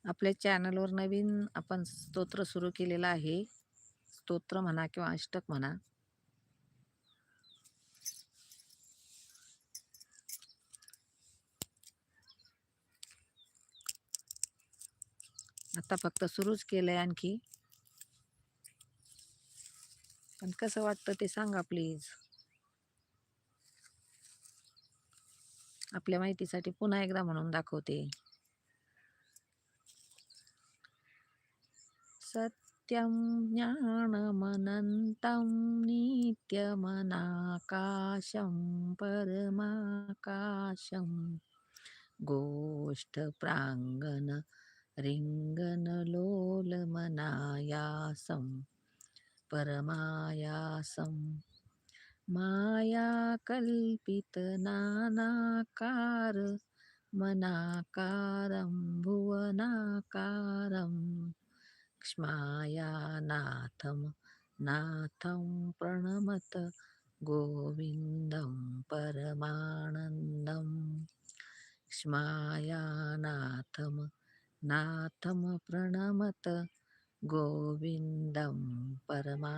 आपल्या चॅनलवर नवीन आपण स्तोत्र सुरू केलेला आहे. स्तोत्र म्हणा किंवा अष्टक म्हणा. आता फक्त सुरूच केलंय आणखी. पण कसं वाटतं ते सांगा प्लीज. आपल्या माहितीसाठी पुन्हा एकदा म्हणून दाखवते. सत्यं ज्ञानमनन्तं नित्यमनाकाशं परमाकाशं गोष्ठप्राङ्गणरिङ्गणलोलमनायासं परमायासं मायाकल्पितनानाकार मनाकारं भुवनाकारं क्ष्मायानाथं नाथं प्रणमत गोविन्दं परमानन्दं क्ष्मायानाथं नाथं प्रणमत गोविन्दं